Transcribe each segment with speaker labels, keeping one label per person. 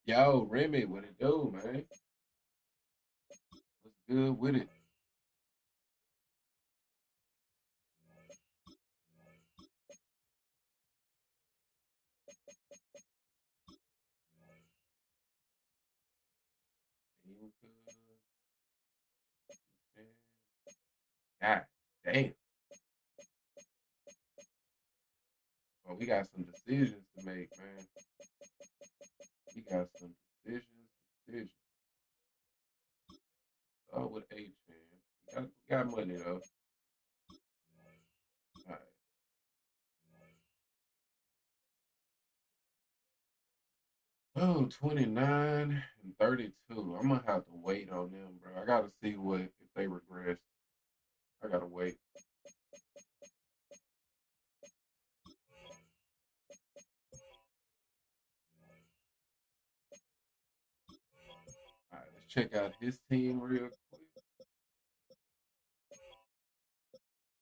Speaker 1: Yo, Remy, what it do, man? What's good with it? Ain't good, man. God damn. Well, we got some decisions to make, man. We got some decisions. Oh, with H, man. We got money, though. All right. Oh, 29 and 32. I'm going to have to wait on them, bro. I got to see if they regress. I got to wait. All right, let's check out his team real quick.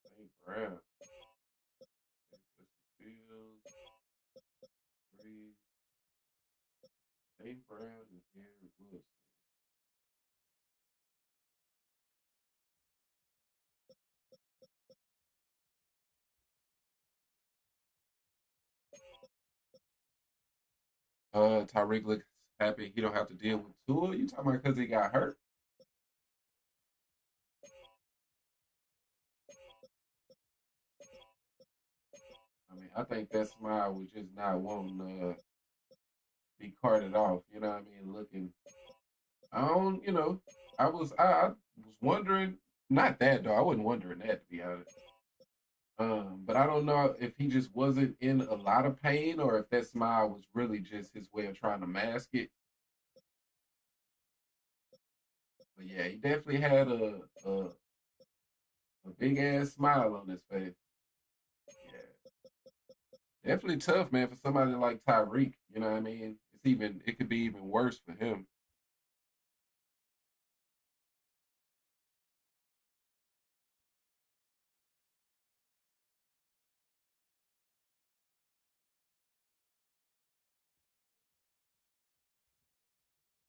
Speaker 1: St. Brown. Justin Fields, 3. St. Brown and Garrett Wilson. Tyreek looks happy he don't have to deal with Tua. You talking about because he got hurt? I mean, I think that smile was just not wanting to be carted off. You know what I mean? Looking, I don't, I was wondering, not that though. I wasn't wondering that to be honest. But I don't know if he just wasn't in a lot of pain or if that smile was really just his way of trying to mask it. But yeah, he definitely had a big ass smile on his face. Yeah. Definitely tough, man, for somebody like Tyreek. You know what I mean? It could be even worse for him.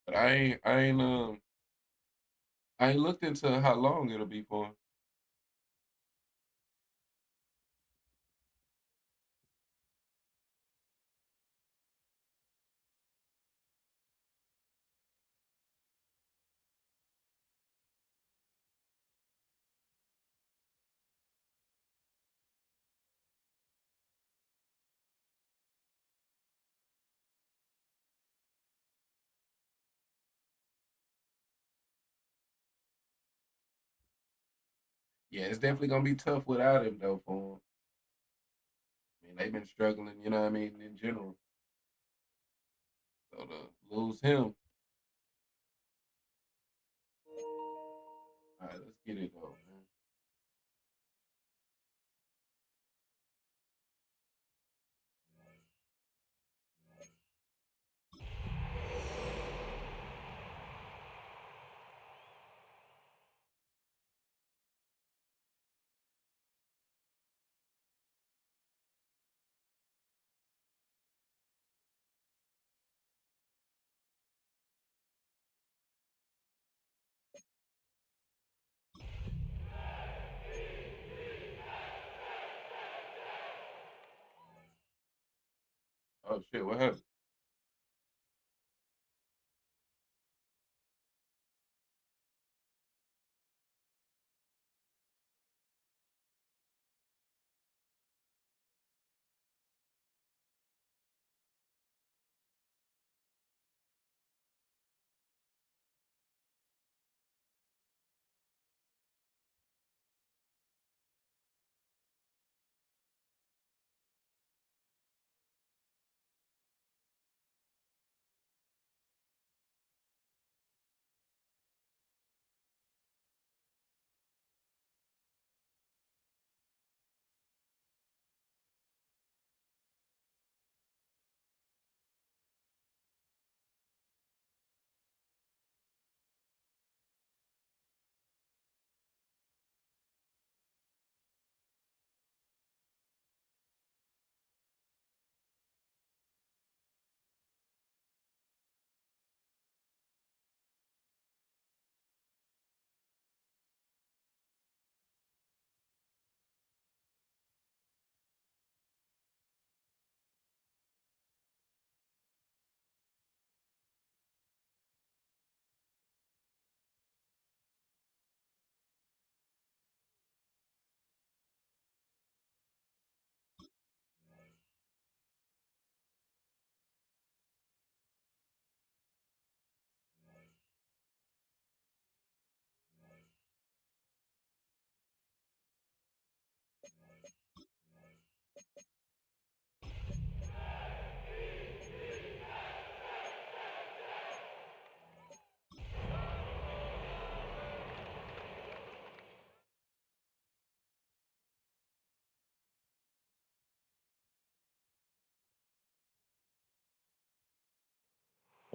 Speaker 1: But I ain't looked into how long it'll be for him. Yeah, it's definitely gonna be tough without him though for him. I mean, they've been struggling, you know what I mean, in general. So to lose him, all right, let's get it though, man. Oh shit, what happened?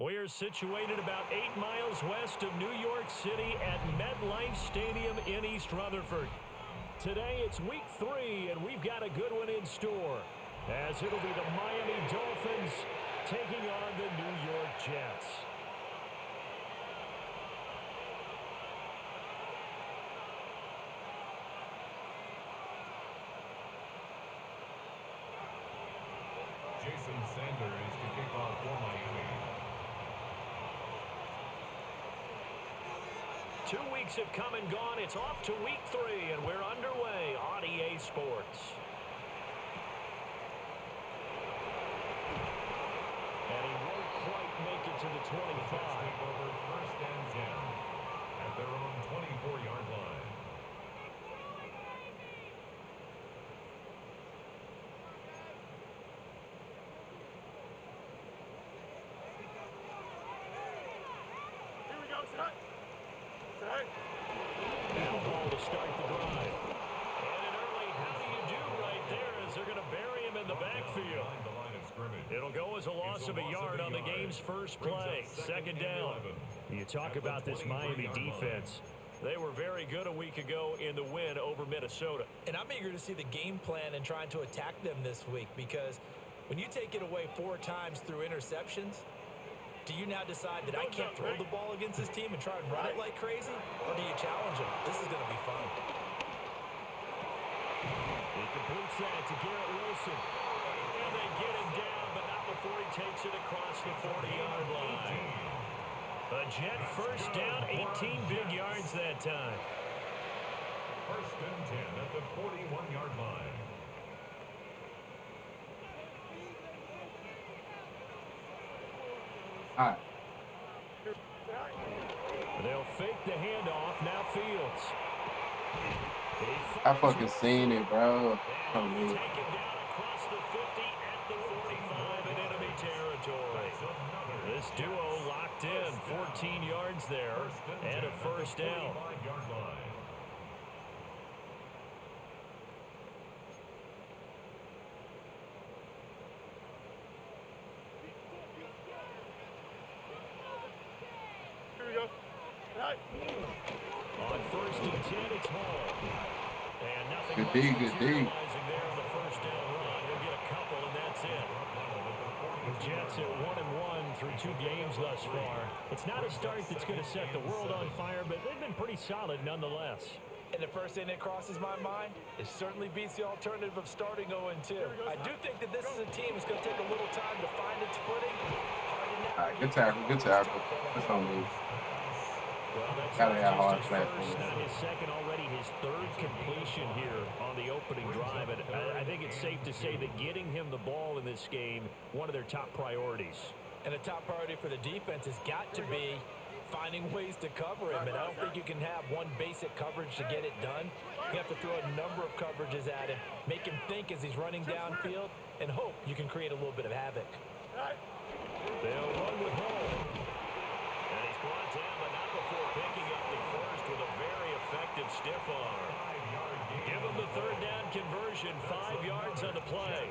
Speaker 2: We're situated about 8 miles west of New York City at MetLife Stadium in East Rutherford. Today it's week 3, and we've got a good one in store, as it'll be the Miami Dolphins taking on the New York Jets.
Speaker 3: Jason Sanders to kick off for Miami.
Speaker 2: 2 weeks have come and gone. It's off to week 3, and we're underway on EA Sports. And he won't quite make it to the 25.
Speaker 3: Over 1st and 10 at their own 24-yard line.
Speaker 2: Now ball to start the drive. And an early how do you do right there as they're going to bury him in the backfield. It'll go as a loss of a yard on the game's first play. 2nd down. You talk about this Miami defense. They were very good a week ago in the win over Minnesota.
Speaker 4: And I'm eager to see the game plan and trying to attack them this week, because when you take it away 4 times through interceptions, do you now decide that I can't throw the ball against this team and try and run it like crazy? Or do you challenge them? This is going to be fun.
Speaker 2: He completes that to Garrett Wilson. And they get him down, but not before he takes it across the 40-yard line. A Jet first down, 18 big yards that time.
Speaker 3: 1st and 10 at the 41-yard line.
Speaker 1: All right.
Speaker 2: They'll fake the handoff. Now Fields.
Speaker 1: I fucking seen it, bro.
Speaker 2: Taken down across the 50 at the 45 in enemy territory. This duo locked in. 14 yards there and a first down. On 1st and 10, it's Hall. And nothing
Speaker 1: Good D, good D.
Speaker 2: there on the first down run. We'll get a couple, and that's it. The Jets at 1-1 through 2 games thus far. It's not a start that's going to set the world on fire, but they've been pretty solid nonetheless.
Speaker 4: And the first thing that crosses my mind, it certainly beats the alternative of starting 0-2. I do think that this is a team that's going to take a little time to find its footing.
Speaker 1: All right, good tackle, good tackle. That's on me.
Speaker 2: Well, that's
Speaker 1: Gotta have
Speaker 2: not
Speaker 1: hard
Speaker 2: just his
Speaker 1: platform.
Speaker 2: first, not his second, already his 3rd completion here on the opening drive. And I think it's safe to say that getting him the ball in this game, one of their top priorities.
Speaker 4: And a top priority for the defense has got to be finding ways to cover him. And I don't think you can have one basic coverage to get it done. You have to throw a number of coverages at him, make him think as he's running downfield, and hope you can create a little bit of havoc.
Speaker 2: They'll run with Hall. And he's brought down, but not before picking up the first with a very effective stiff arm. Give him the 3rd down conversion, 5 yards on the play.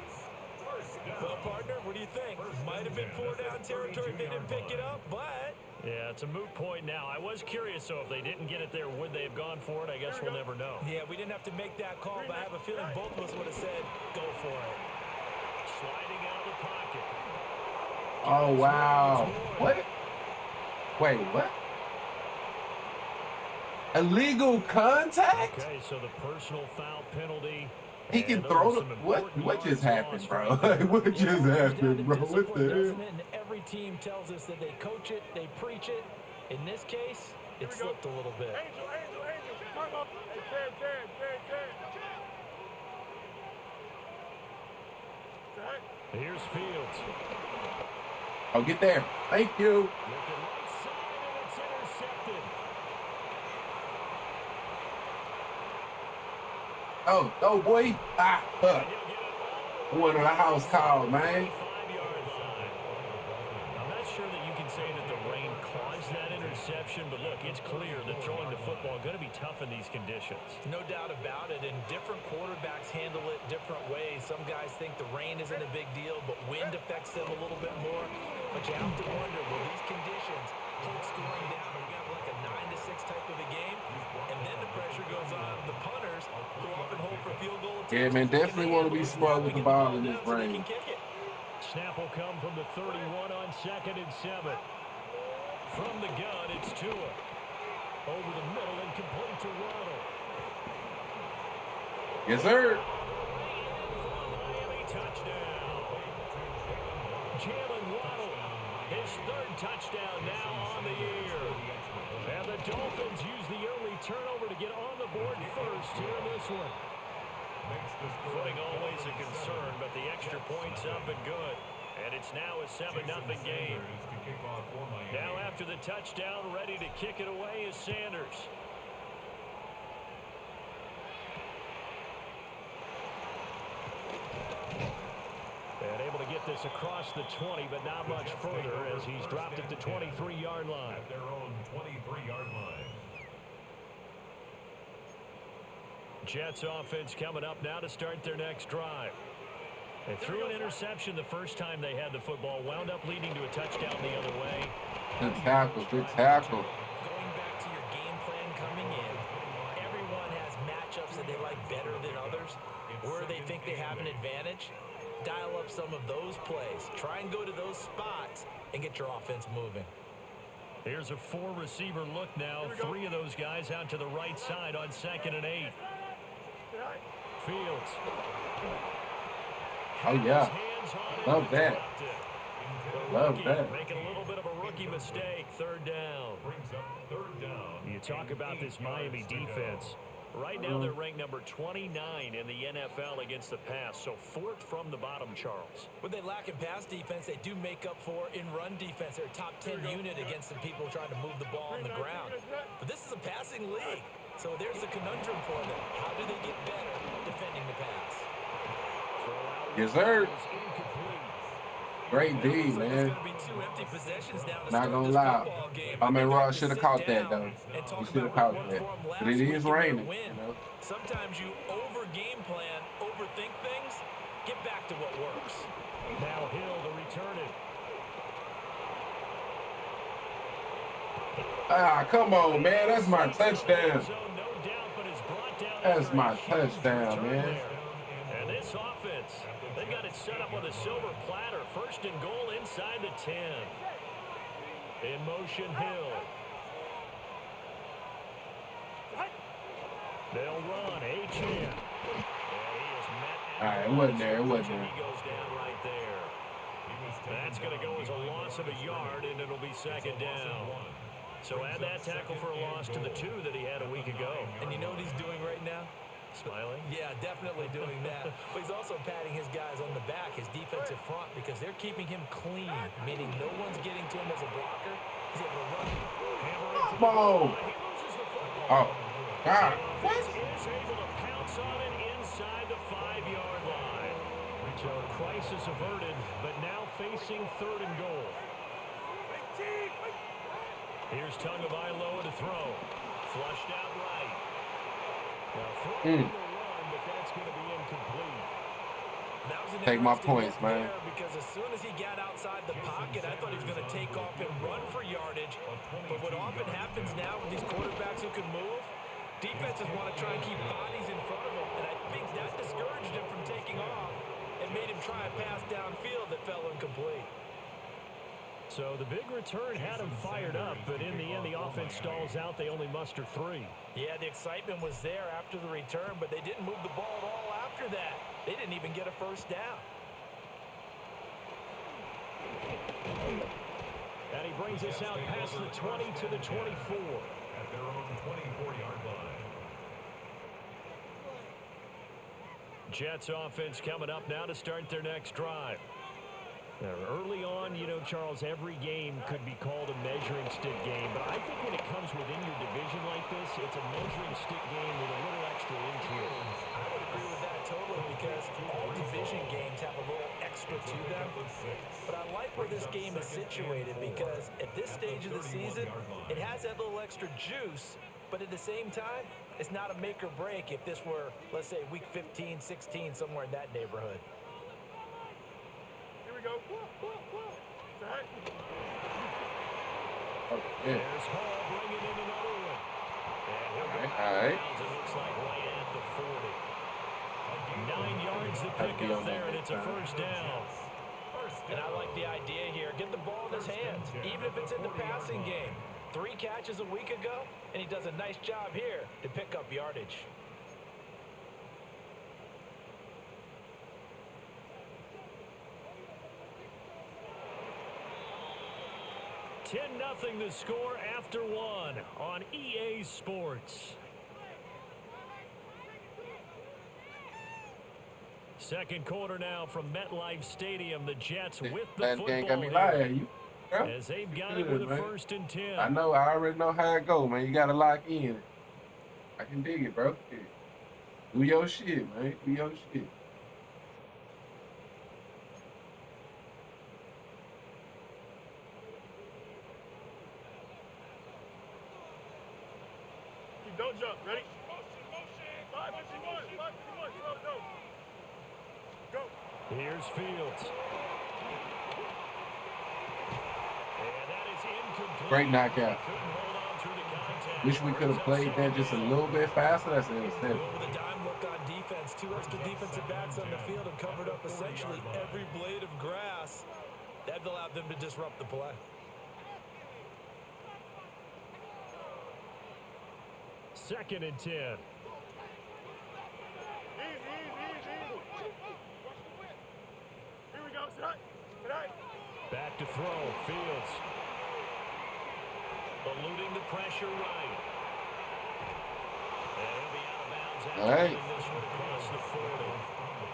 Speaker 4: Well, partner, what do you think? Might have been 4 down territory if they didn't pick it up, but...
Speaker 2: Yeah, it's a moot point now. I was curious, so if they didn't get it there, would they have gone for it? I guess we'll never know.
Speaker 4: Yeah, we didn't have to make that call, but I have a feeling both of us would have said, go for it.
Speaker 2: Sliding out of the pocket.
Speaker 1: Oh, wow. What? Wait, what? Illegal contact?
Speaker 2: Okay, so the personal foul penalty.
Speaker 1: He can throw the... What just happened, bro? What just happened, bro? What the hell?
Speaker 4: And every team tells us that they coach it, they preach it. In this case, it slipped a little bit.
Speaker 2: Here's Fields.
Speaker 1: Oh, get there. Thank you.
Speaker 2: Looking right side, and it's intercepted.
Speaker 1: Oh, boy. Ah, fuck. One of the house call, man.
Speaker 2: I'm not sure that you can say that the rain caused that interception, but look, it's clear that throwing the football is going to be tough in these conditions.
Speaker 4: No doubt about it, and different quarterbacks handle it different ways. Some guys think the rain isn't a big deal, but wind affects them a little bit more. But you have to wonder, will these
Speaker 1: Yeah, man, definitely want to be smart with the ball in this range.
Speaker 2: Snap will come from the 31 on 2nd and 7. From the gun, it's Thru. Over the middle and complete to Waddle.
Speaker 1: Yes, sir.
Speaker 2: Miami touchdown. Jalen Waddle, his 3rd touchdown now on the year. And the Dolphins use the early turnover to get on the board first here in this one. Footing always a concern, but the extra point's up and good. And it's now a 7-0 game. Now after the touchdown, ready to kick it away is Sanders. And able to get this across the 20, but not much further as he's dropped it to 23-yard line.
Speaker 3: At their own 23-yard line.
Speaker 2: Jets offense coming up now to start their next drive. They threw an interception the first time they had the football, wound up leading to a touchdown the other way.
Speaker 1: Good tackle, good tackle.
Speaker 4: Going back to your game plan coming in, everyone has matchups that they like better than others, where they think they have an advantage. Dial up some of those plays. Try and go to those spots and get your offense moving.
Speaker 2: Here's a 4-receiver look now. 3 of those guys out to the right side on 2nd and 8. Fields.
Speaker 1: Oh, yeah. Love that. Love that.
Speaker 2: Making a little bit of a rookie mistake. 3rd down. You talk about this Miami defense. Right now they're ranked number 29 in the NFL against the pass, so 4th from the bottom, Charles.
Speaker 4: What they lack in pass defense, they do make up for in run defense. They're a top 10 unit against the people trying to move the ball on the ground. But this is a passing league, so there's the conundrum for them. How do they get better defending the pass?
Speaker 1: Yes, sir. Great D, man. Not gonna lie. I mean, Ross should have caught that, though. He should have caught that. But it is raining, you know.
Speaker 4: Sometimes you over-game plan, overthink things. Get back to what works.
Speaker 2: Now Hill to return it.
Speaker 1: Ah, come on, man. That's my touchdown. That's my touchdown, man.
Speaker 2: And this offense, they got it set up on a silver platter. 1st and goal inside the 10. In motion, Hill. They'll run. H.N.
Speaker 1: All right, it wasn't there. It wasn't there.
Speaker 2: He goes down right there. That's going to go as a loss of a yard, and it'll be 2nd down. So add that tackle for a loss to the 2 that he had a week ago.
Speaker 4: And you know what he's doing right now?
Speaker 2: Smiling?
Speaker 4: Yeah, definitely doing that. But he's also patting his guys on the back, his defensive front, because they're keeping him clean, meaning no one's getting to him as a blocker. He's able to run.
Speaker 1: Come on. Oh, God.
Speaker 2: What? Is able to pounce on it inside the 5-yard line. So crisis averted, but now facing 3rd and goal. Here's Tagovailoa to throw. Flushed out right. Now throwing the run, but that's going to be incomplete.
Speaker 1: Take my points, man.
Speaker 4: Because as soon as he got outside the pocket, I thought he was going to take off and run for yardage. But what often happens now with these quarterbacks who can move, defenses want to try and keep bodies in front of them. And I think that discouraged him from taking off and made him try a pass downfield that fell incomplete.
Speaker 2: So the big return had him fired up, but in the end, the offense stalls out. They only muster 3.
Speaker 4: Yeah, the excitement was there after the return, but they didn't move the ball at all after that. They didn't even get a 1st down.
Speaker 2: And he brings us out past the 20 to the 24.
Speaker 3: At their own 24-yard line.
Speaker 2: Jets offense coming up now to start their next drive. Now, early on, you know, Charles, every game could be called a measuring stick game. But I think when it comes within your division like this, it's a measuring stick game with a little extra inch here.
Speaker 4: I would agree with that totally because all division games have a little extra to them. But I like where this game is situated because at this stage of the season, it has that little extra juice. But at the same time, it's not a make or break if this were, let's say, week 15, 16, somewhere in that neighborhood.
Speaker 2: Go.
Speaker 1: Okay.
Speaker 2: There's Hall bringing in another one.
Speaker 1: All right.
Speaker 2: It looks like right at the 40. 9 yards to pick up there, and it's a first down.
Speaker 4: And I like the idea here. Get the ball in his hands, even if it's in the passing game. 3 catches a week ago, and he does a nice job here to pick up yardage.
Speaker 2: 10-0 the score after 1 on EA Sports. Second quarter now from MetLife Stadium. The Jets with the football here, as they've got it with a 1st and 10.
Speaker 1: I know. I already know how it go, man. You got to lock in. I can dig it, bro. Yeah. Do your shit, man. Do your shit.
Speaker 5: Don't jump. Ready? 551. 551. Go.
Speaker 2: Here's Fields. And that is incomplete.
Speaker 1: Great knockout.
Speaker 2: Couldn't hold on through the contact.
Speaker 1: Wish we could have played that just a little bit faster. That's an interception.
Speaker 4: Over the dime look on defense. 2 extra defensive backs on the field and covered up essentially every blade of grass. That allowed them to disrupt the play.
Speaker 2: Second and 10.
Speaker 5: Easy. Here we go. Tonight.
Speaker 2: Back to throw. Fields. Eluding the pressure right. And he'll be out of bounds after
Speaker 1: All right.
Speaker 2: this one across the 40.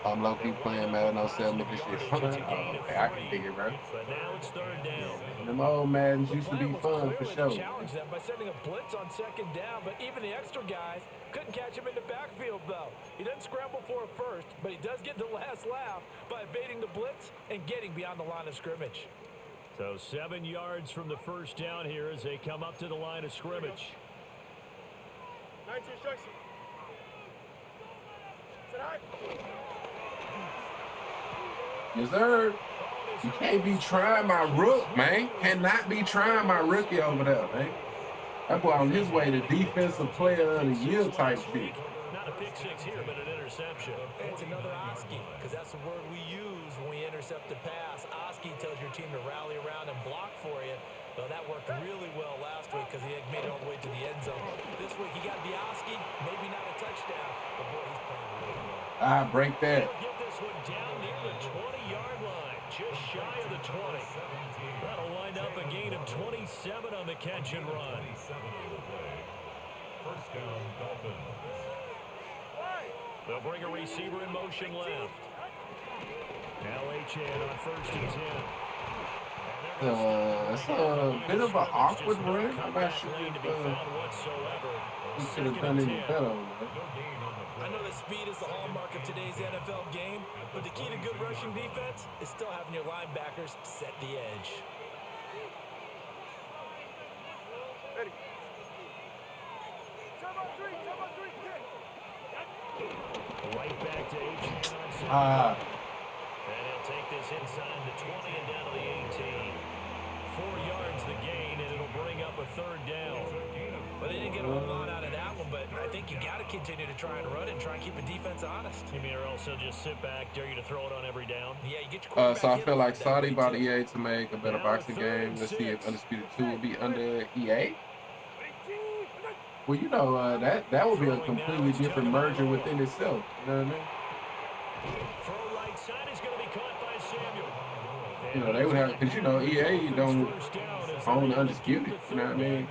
Speaker 1: I'm low-key playing Madden 07 if this shit fun. Oh, okay, I can dig it, bro.
Speaker 2: But now it's 3rd down.
Speaker 1: Them old Maddens used to be fun for sure.
Speaker 4: Challenge them by sending a blitz on 2nd down, but even the extra guys couldn't catch him in the backfield, though. He doesn't scramble for it first, but he does get the last laugh by evading the blitz and getting beyond the line of scrimmage.
Speaker 2: So 7 yards from the 1st down here as they come up to the line of scrimmage.
Speaker 5: 19 instruction. Tonight.
Speaker 1: Yes, sir. You can't be trying my rook, man. Cannot be trying my rookie over there, man. That boy on his way to defensive player of the year type shit.
Speaker 2: Not a pick six here, but an interception.
Speaker 4: It's another Oski, because that's the word we use when we intercept a pass. Oski tells your team to rally around and block for you. Well, that worked really well last week because he had made it all the way to the end zone. This week he got the Oski, maybe not a touchdown, but boy, he's playing really well.
Speaker 1: Break that.
Speaker 2: He'll get this one down near the 20-yard line, just shy of the 20. That'll wind up a gain of 27 on the catch and run.
Speaker 3: 27 on the play. First down, Dolphins.
Speaker 2: They'll bring a receiver in motion left. Now H.N. on 1st and 10.
Speaker 1: It's a bit of an awkward run. I'm not sure if he should have done any better on that.
Speaker 4: I know that speed is the hallmark of today's NFL game, but the key to good rushing defense is still having your linebackers set the edge.
Speaker 5: Ready.
Speaker 2: Right back to H.N. on 2nd. And he'll take this inside the 20 and down to the 18. 4 yards the gain, and it'll bring up a 3rd down.
Speaker 4: But they didn't get a whole lot out of that one, but I think you got to continue to try and run and try and keep the defense honest.
Speaker 2: You mean or else he'll just sit back, dare you to throw it on every down?
Speaker 4: Yeah, you get your quarterback
Speaker 1: So I
Speaker 4: hit
Speaker 1: feel
Speaker 4: a
Speaker 1: like
Speaker 4: lot that
Speaker 1: Saudi
Speaker 4: way,
Speaker 1: bought
Speaker 4: too.
Speaker 1: EA to make a better boxing game. Let's see if Undisputed 2 will be under EA. Well, you know, that would be a completely different merger within itself. You know what I mean?
Speaker 2: Throw right side is going to be caught by Samuel.
Speaker 1: You know, they would have, because, you know, EA don't own Undisputed. You know what I mean?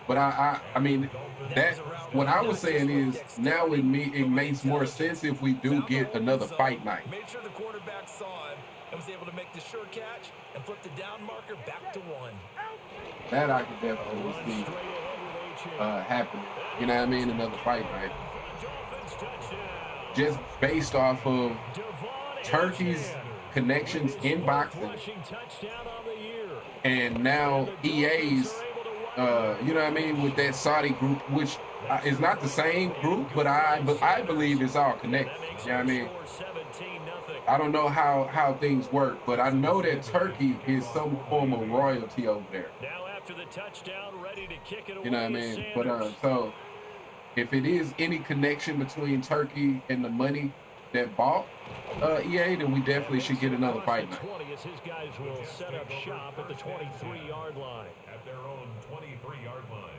Speaker 1: But I mean, that, what I was saying is, now it makes more sense if we do get another fight night.
Speaker 4: Made sure the quarterback saw him and was able to make the sure catch and flip the down marker back to 1.
Speaker 1: That I could definitely see happening. You know what I mean? Another fight night. Just based off of Turkey's connections in boxing, and now EA's, you know what I mean, with that Saudi group, which is not the same group, but I believe it's all connected. You know what I mean? I don't know how things work, but I know that Turkey is some form of royalty over there. You know what I mean? But so if it is any connection between Turkey and the money, that bought EA, then we definitely should get another fight night.
Speaker 2: 20 as his guys will set up shop at the 23-yard line.
Speaker 3: At their own 23-yard line.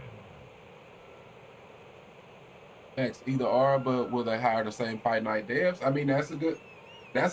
Speaker 1: Next, either or, but will they hire the same fight night devs? I mean, that's a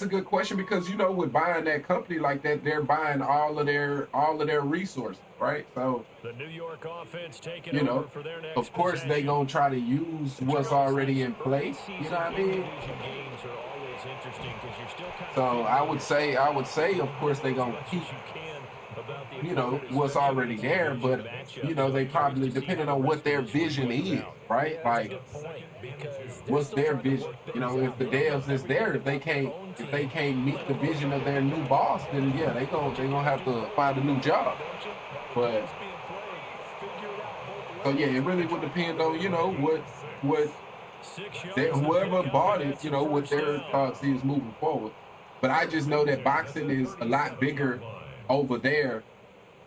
Speaker 1: good question, because you know, with buying that company like that, they're buying all of their resources, right? So
Speaker 2: The New York offense taking
Speaker 1: you know,
Speaker 2: over for their next
Speaker 1: of course they
Speaker 2: possession.
Speaker 1: gonna try to use what's already in place. You know what I mean?
Speaker 2: Division games are always interesting because you're still kind of
Speaker 1: So
Speaker 2: figuring
Speaker 1: I would say, of course they
Speaker 2: as
Speaker 1: gonna
Speaker 2: much as
Speaker 1: keep,
Speaker 2: you can about the
Speaker 1: you know,
Speaker 2: opponent,
Speaker 1: what's
Speaker 2: especially
Speaker 1: already
Speaker 2: with
Speaker 1: there,
Speaker 2: these
Speaker 1: but
Speaker 2: division
Speaker 1: you know, they
Speaker 2: matchups.
Speaker 1: probably,
Speaker 2: Curious to see
Speaker 1: depending
Speaker 2: how
Speaker 1: on
Speaker 2: the
Speaker 1: what
Speaker 2: rest
Speaker 1: their
Speaker 2: of this one
Speaker 1: vision
Speaker 2: plays
Speaker 1: is,
Speaker 2: out.
Speaker 1: right?
Speaker 4: Yeah, that's a
Speaker 1: Like,
Speaker 4: good point because they're
Speaker 1: what's
Speaker 4: still
Speaker 1: their
Speaker 4: trying to
Speaker 1: vision?
Speaker 4: work
Speaker 1: You know,
Speaker 4: things
Speaker 1: if
Speaker 4: out.
Speaker 1: the
Speaker 4: They don't know
Speaker 1: devs is there,
Speaker 4: everything
Speaker 1: if
Speaker 4: about their own
Speaker 1: they
Speaker 4: team.
Speaker 1: can't meet the vision of their new boss, then yeah, they gonna have to find a new job.
Speaker 4: Don't you?
Speaker 1: But
Speaker 4: Game's being played. Figure it out both
Speaker 1: so yeah,
Speaker 4: ways.
Speaker 1: it really would depend on, you know, what
Speaker 2: 6
Speaker 1: that
Speaker 2: yards to
Speaker 1: whoever
Speaker 2: pick up,
Speaker 1: bought
Speaker 2: and
Speaker 1: it,
Speaker 2: that's
Speaker 1: you
Speaker 2: a
Speaker 1: know, what
Speaker 2: first
Speaker 1: their
Speaker 2: down.
Speaker 1: thoughts is moving forward. But I just know that boxing is a lot bigger over there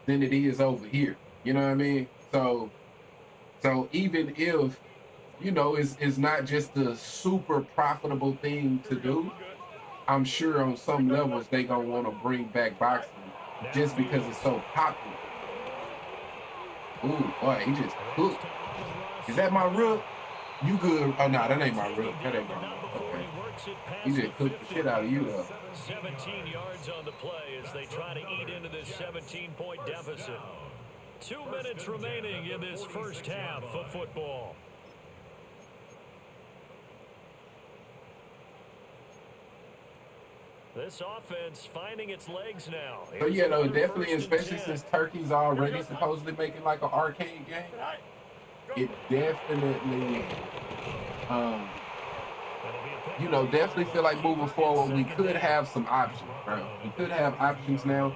Speaker 1: than it is over here. You know what I mean? So even if, you know, it's not just a super profitable thing to do, I'm sure on some levels they gonna want to bring back boxing just because it's so popular. Ooh, boy, he just cooked. Is that my rook? You good? Oh no, that ain't my rook. That ain't my rook. Okay. He just cooked the shit out of you though.
Speaker 2: 17 yards on the play as they try to eat into this 17-point deficit. 2 minutes remaining in this first half of football. This offense finding its legs now.
Speaker 1: So
Speaker 2: Here's
Speaker 1: yeah, no,
Speaker 2: another
Speaker 1: definitely,
Speaker 2: first and
Speaker 1: especially
Speaker 2: 10.
Speaker 1: since Turkey's already supposedly making like an arcade game. It definitely, um, you know, definitely feel like moving forward we could have some options, bro. We could have options now,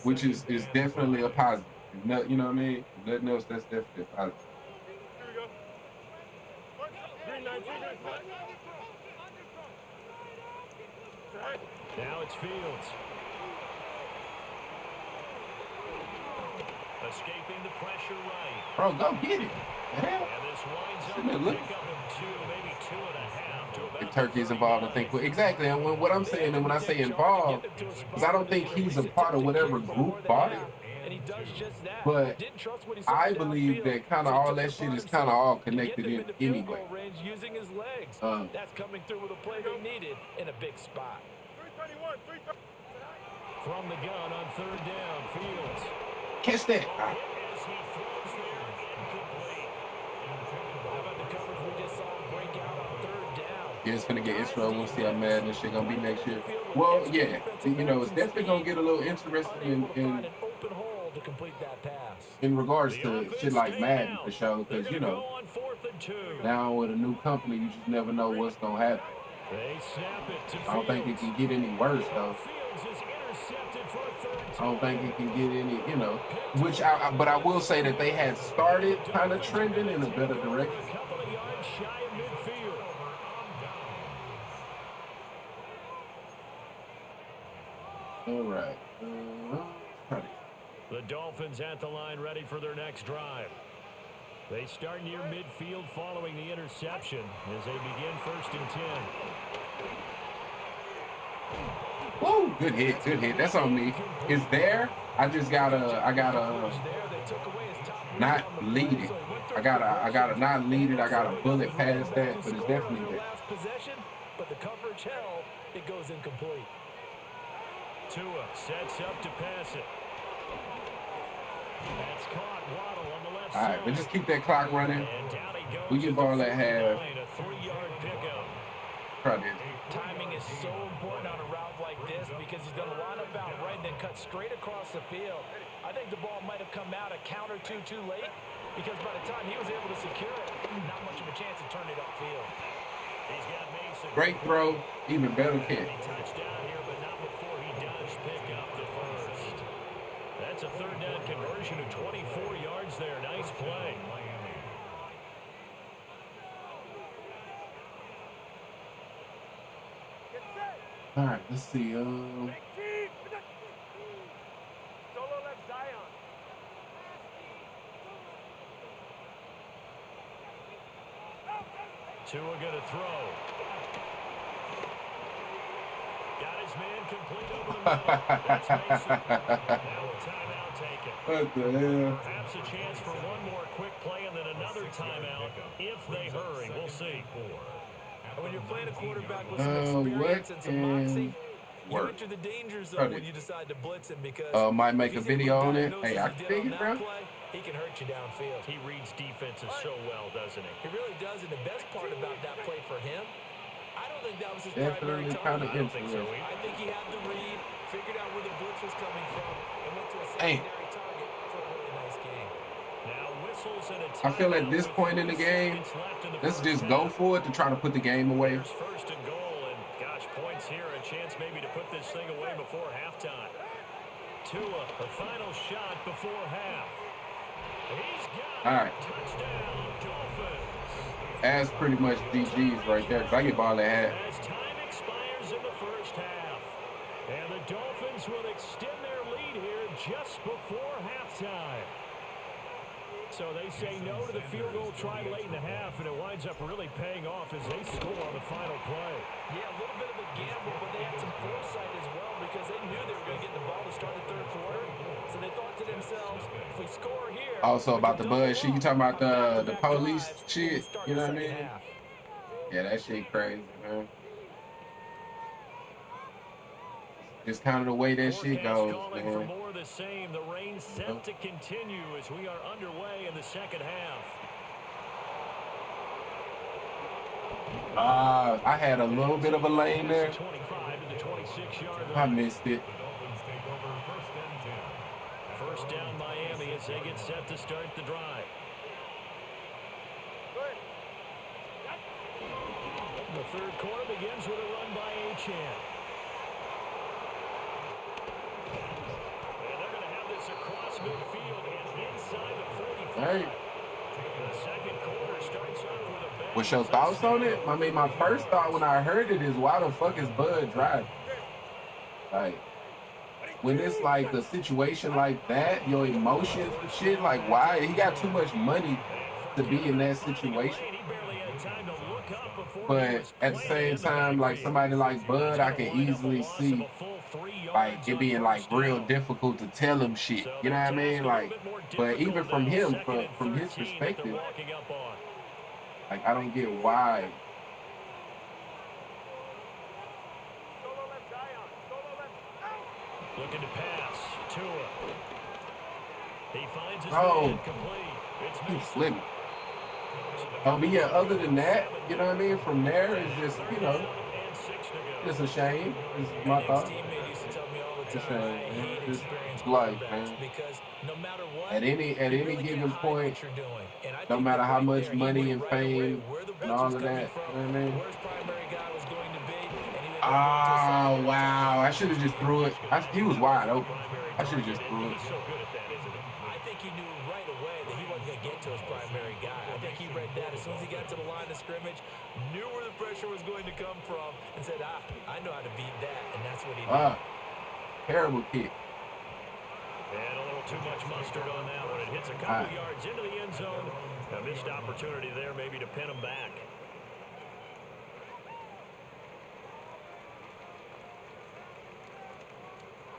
Speaker 1: which is definitely a positive. If not, you know what I mean? If nothing else, that's definitely a positive.
Speaker 5: Here we go. Green 19,
Speaker 2: Now it's Fields. Escaping the pressure right.
Speaker 1: Bro, go get it. The hell?
Speaker 2: And this winds up
Speaker 1: Shouldn't
Speaker 2: a
Speaker 1: it look?
Speaker 2: pickup of 2, maybe 2.5 to about
Speaker 1: If Turkey's involved, I think exactly. And what I'm saying, and when I say involved, because I don't think he's a part of whatever group bought it.
Speaker 4: And he does just that.
Speaker 1: But
Speaker 4: Didn't trust what he saw
Speaker 1: I believe
Speaker 4: downfield,
Speaker 1: that kind of
Speaker 4: so he
Speaker 1: all
Speaker 4: took
Speaker 1: that
Speaker 4: it
Speaker 1: shit
Speaker 4: upon
Speaker 1: is kind of all
Speaker 4: himself to get
Speaker 1: connected
Speaker 4: them
Speaker 1: in
Speaker 4: into field
Speaker 1: anyway.
Speaker 4: goal range using his legs. That's coming through with a play they needed in a big spot.
Speaker 5: 331, 330.
Speaker 2: from the gun on third down. Fields.
Speaker 1: Catch that.
Speaker 2: As he throws there, incomplete.
Speaker 4: How about the coverage we just saw him break out on third down?
Speaker 1: Yeah, it's gonna get Israel. We'll see how mad this shit gonna be next year. Well, yeah, you know, it's definitely gonna get a little interesting
Speaker 4: An open hole to complete that pass.
Speaker 1: in regards
Speaker 2: The
Speaker 1: to
Speaker 2: offense
Speaker 1: shit like
Speaker 2: staying
Speaker 1: Madden
Speaker 2: out.
Speaker 1: for sure,
Speaker 2: They're
Speaker 1: because you
Speaker 2: gonna
Speaker 1: know,
Speaker 2: go on 4th and 2.
Speaker 1: now with a new company, you just never know what's gonna happen.
Speaker 2: They snap it to
Speaker 1: I don't think it
Speaker 2: Fields.
Speaker 1: can get any worse though.
Speaker 2: Fields is intercepted for a third
Speaker 1: I don't
Speaker 2: time.
Speaker 1: think it can get any, you know, but I will say that they had started kind of trending in a better direction.
Speaker 2: A couple of yards shy of midfield.
Speaker 1: All right.
Speaker 2: The Dolphins at the line ready for their next drive. They start near midfield following the interception as they begin 1st and 10.
Speaker 1: Woo, good hit, good hit. That's on me. It's there. I gotta not lead it. I gotta not lead it. I gotta bullet past that, but it's definitely there.
Speaker 4: Last possession, but the coverage held. It goes incomplete.
Speaker 2: Tua sets up to pass it. That's caught. Waddle on the left
Speaker 1: All right,
Speaker 2: side.
Speaker 1: but just keep that clock running.
Speaker 2: And down he goes
Speaker 1: We get ball at half.
Speaker 2: A 3-yard pickup.
Speaker 1: Probably.
Speaker 4: Timing is so important on a route like this because he's going to line up out right and then cut straight across the field. I think the ball might have come out a count or two too late because by the time he was able to secure it, not much of a chance to turn it upfield.
Speaker 2: He's got Mason.
Speaker 1: Great throw, even better catch.
Speaker 2: He touched down here, but not before he does pick up the first. That's a third down conversion of 24 yards there. Nice play.
Speaker 1: All right, let's see.
Speaker 5: Solo left Zion.
Speaker 2: Tua going to throw. Got his man complete over the middle. That's Mason. Now a timeout taken.
Speaker 1: What the hell?
Speaker 2: Perhaps a chance for one more quick play and then another timeout if they hurry. We'll see.
Speaker 4: When you're playing a quarterback with some experience and some moxie, you enter the danger zone when you decide to blitz him because
Speaker 1: might make a video on it. Hey, I can dig it, bro.
Speaker 4: He can hurt you downfield.
Speaker 2: He reads defenses so well, doesn't he?
Speaker 4: He really does, and the best part about that play for him, I don't think that was his
Speaker 1: Definitely
Speaker 4: primary
Speaker 1: kind of
Speaker 4: target.
Speaker 1: interesting.
Speaker 4: I think he had the read, figured out where the blitz was coming from, and went to a secondary target for a really nice game.
Speaker 2: Now whistles and a
Speaker 1: I feel at this point in the game, let's just go for it to try to put the game away.
Speaker 2: Here's first and goal, and gosh, points here, a chance maybe to put this thing away before halftime. Tua, the final shot before half. He's got
Speaker 1: All right.
Speaker 2: touchdown, Dolphins.
Speaker 1: That's pretty much GG's right there, because I get ball at half.
Speaker 2: As time expires in the first half, and the Dolphins will extend their lead here just before halftime. So they say no to the field goal try late in the half, and it winds up really paying off as they score on the final play.
Speaker 4: Yeah, a little bit of a gamble, but they had some foresight as well because they knew they were going to get the ball to start the third quarter. So they thought to themselves, if we score here...
Speaker 1: Also about the buzz shit, you talking about the police shit, you know what I mean? Yeah, that shit crazy, man. Just kind of the way that shit goes, man.
Speaker 2: For more of the same, the rain set to continue as we are underway in the second half.
Speaker 1: I had a little bit of a lane there.
Speaker 2: 25 to the 26-yard line.
Speaker 1: I missed it.
Speaker 2: First down Miami as they get set to start the drive. The third quarter begins with a run by Achane. And they're going to have this across midfield and inside the 45.
Speaker 1: Hey.
Speaker 2: The second quarter starts off with a bang.
Speaker 1: What's your thoughts on it? I mean, my first thought when I heard it is, why the fuck is Bud driving? Like, when it's like a situation like that, your emotions and shit, like, why? He got too much money to be in that situation. But at the same time, like somebody like Bud, I can easily see like it being like real difficult to tell him shit. You know what I mean? Like, but even from him, from his perspective, like I don't get why.
Speaker 2: Looking to pass. Tua. He finds his
Speaker 1: man
Speaker 2: complete.
Speaker 1: He's slipping. But yeah, other than that, you know what I mean? From there, it's just, you know, it's a shame. It's my thought. It's a shame, man. Just life, man. At any given point, no matter how much money and fame and all of that, you know what I mean? Oh, wow. I should have just threw it. He was wide open. I should have just threw it.
Speaker 4: I think he knew right away that he wasn't going to get to his primary guy. I think he read that as soon as he got to the line of scrimmage, knew where the pressure was going to come from, and said, I know how to beat that, and that's what he did.
Speaker 1: Terrible kick.
Speaker 2: And a little too much mustard on that one. It hits a couple yards into the end zone. A missed opportunity there maybe to pin him back.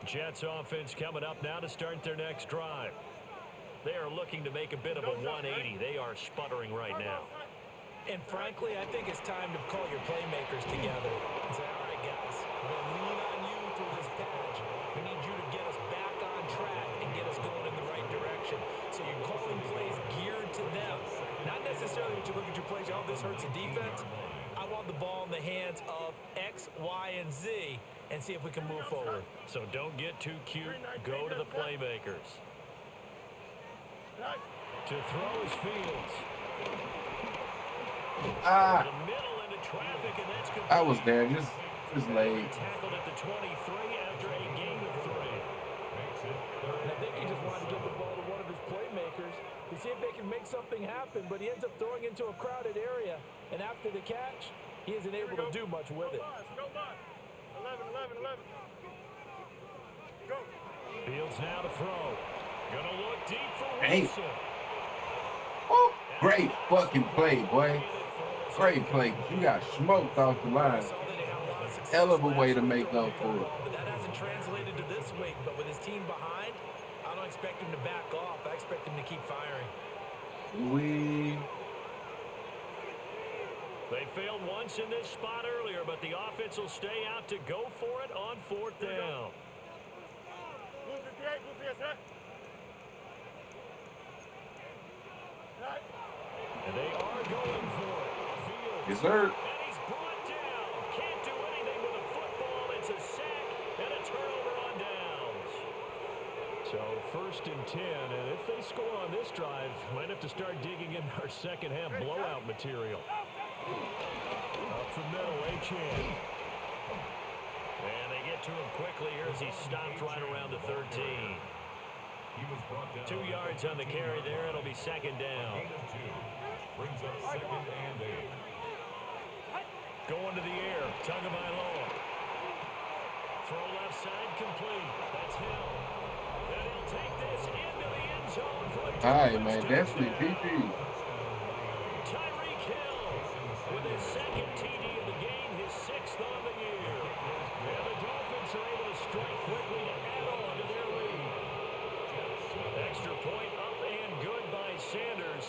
Speaker 2: Jets offense coming up now to start their next drive. They are looking to make a bit of a 180. They are sputtering right now.
Speaker 4: And frankly, I think it's time to call your playmakers together and say, all right, guys, we're going to lean on you through this patch. We need you to get us back on track and get us going in the right direction. So you're calling plays geared to them. Not necessarily when you look at your plays, oh, this hurts the defense. I want the ball in the hands of X, Y, and Z and see if we can move forward.
Speaker 2: So don't get too cute. Go to the playmakers. To throw his Fields. The middle into traffic, and that's
Speaker 1: I was there, just laid.
Speaker 2: Tackled at the 23 after a gain of 3.
Speaker 4: And I think he just wanted to give the ball to one of his playmakers to see if they can make something happen, but he ends up throwing into a crowded area, and after the catch, he isn't able to do much with it.
Speaker 5: 11. Go.
Speaker 2: Fields now to throw. Gonna look deep for
Speaker 1: Hey.
Speaker 2: Wilson.
Speaker 1: Oh, great fucking play, boy. Great play. You got smoked off the line.
Speaker 4: Saw that they had a lot of success
Speaker 1: Hell of a way
Speaker 4: last
Speaker 1: to
Speaker 4: week
Speaker 1: make
Speaker 4: throwing
Speaker 1: up
Speaker 4: it
Speaker 1: for it.
Speaker 4: off, but that hasn't translated to this week. But with his team behind, I don't expect him to back off. I expect him to keep firing.
Speaker 2: They failed once in this spot earlier, but the offense will stay out to go for it on 4th down. And they are going for it. Fields.
Speaker 1: Yes, sir.
Speaker 2: And he's brought down. Can't do anything with a football. It's a sack and a turnover on downs. So 1st and 10, and if they score on this drive, might have to start digging in our second half blowout material. Up the middle, Achan. And they get to him quickly here as he stopped right around the 13.
Speaker 3: He was brought down
Speaker 2: 2 yards on the carry there. It'll be 2nd down.
Speaker 3: Gain of 2. Brings up 2nd and 8.
Speaker 2: Going to the air. Tagovailoa. Throw left side complete. That's Hill. And he'll take this into the end zone for a
Speaker 1: All right, man. Definitely GG.
Speaker 2: Tyreek Hill with his 2nd TD of the game, his 6th on the year. And the Dolphins are able to strike quickly to add on to their lead. Extra point up and good by Sanders.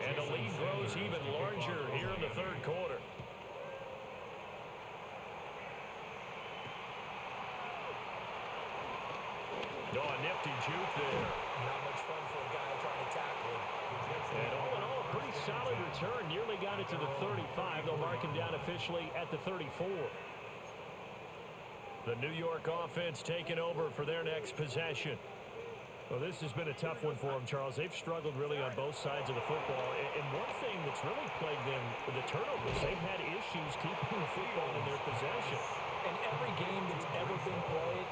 Speaker 2: And the lead grows even larger here in the 3rd quarter. No, a nifty juke there.
Speaker 4: Not much fun for a guy trying to tackle him.
Speaker 2: And all in all, a pretty solid return. Nearly got it to the 35. They'll mark him down officially at the 34. The New York offense taking over for their next possession. Well, this has been a tough one for them, Charles. They've struggled really on both sides of the football. And one thing that's really plagued them with the turnovers, they've had issues keeping the football in their possession.
Speaker 4: In every game that's ever been played,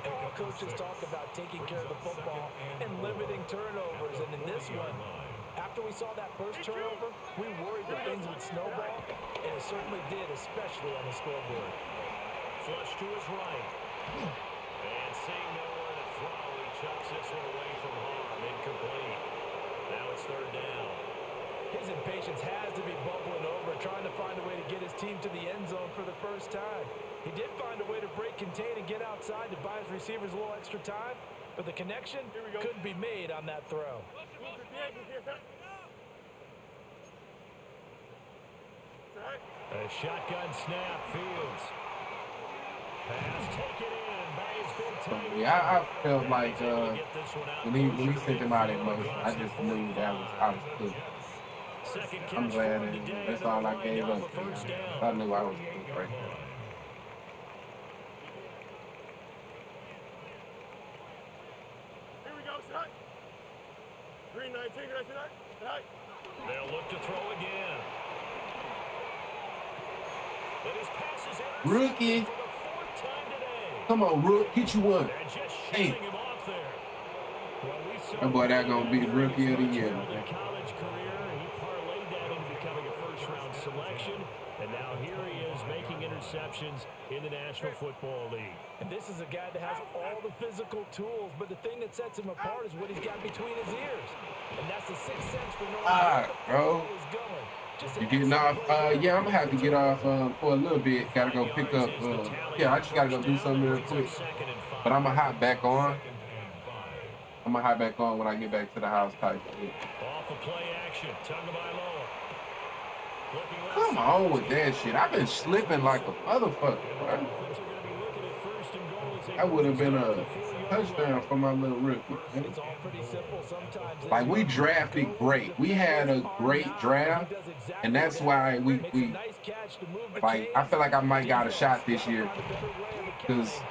Speaker 4: all coaches talk about taking care of the football and limiting turnovers. And in this one, after we saw that first turnover, we worried that things would snowball, and it certainly did, especially on the scoreboard.
Speaker 2: Flush to his right. And seeing nowhere to throw, he chucks this one away from harm. Incomplete. Now it's 3rd down.
Speaker 4: His impatience has to be bubbling over, trying to find a way to get his team to the end zone for the first time. He did find a way to break, contain, and get outside to buy his receivers a little extra time, but the connection couldn't be made on that throw.
Speaker 2: A shotgun snap, Fields. Pass taken in by his big tight end.
Speaker 1: Yeah, I felt like when he sent them out in motion, I just knew that was out of good. I'm glad that that's all I gave up. I knew I was good right there.
Speaker 5: Here we go, shot. 319, can I see that? Tonight.
Speaker 2: They'll look to throw again. But his pass is
Speaker 1: Rookie.
Speaker 2: for the 4th time today.
Speaker 1: Come on, Rook. Get you one.
Speaker 2: They're just
Speaker 1: Hey.
Speaker 2: shooting him off there. Well, we saw
Speaker 1: That boy, that gonna be
Speaker 2: him
Speaker 1: rookie of the
Speaker 2: in
Speaker 1: year.
Speaker 2: his college career. He parlayed that into becoming a 1st-round selection. And now here he is making interceptions in the National Football League.
Speaker 4: And this is a guy that has all the physical tools, but the thing that sets him apart is what he's got between his ears. And that's the 6th sense for knowing where the
Speaker 1: bro.
Speaker 4: football is going. Just an
Speaker 1: You getting off?
Speaker 4: excellent
Speaker 1: Yeah, I'm gonna have to get off for a little bit. Gotta go pick up. Yeah, I just gotta go do something real quick. But I'm gonna hop back on. I'm gonna hop back on when I get back to the house type shit.
Speaker 2: Off of play action, Tagovailoa. Looking left
Speaker 1: Come
Speaker 2: side.
Speaker 1: on with that shit. I've been slipping like a motherfucker, bro.
Speaker 2: Offense are going to be looking at 1st and goal as they
Speaker 1: That would have been
Speaker 2: start
Speaker 1: a
Speaker 2: at the 4-yard
Speaker 1: touchdown
Speaker 2: line.
Speaker 1: for my little rookie.
Speaker 4: It's all pretty simple sometimes.
Speaker 1: Like, we drafted great. We had a great draft, and that's why we like, I feel like I might got a shot this year because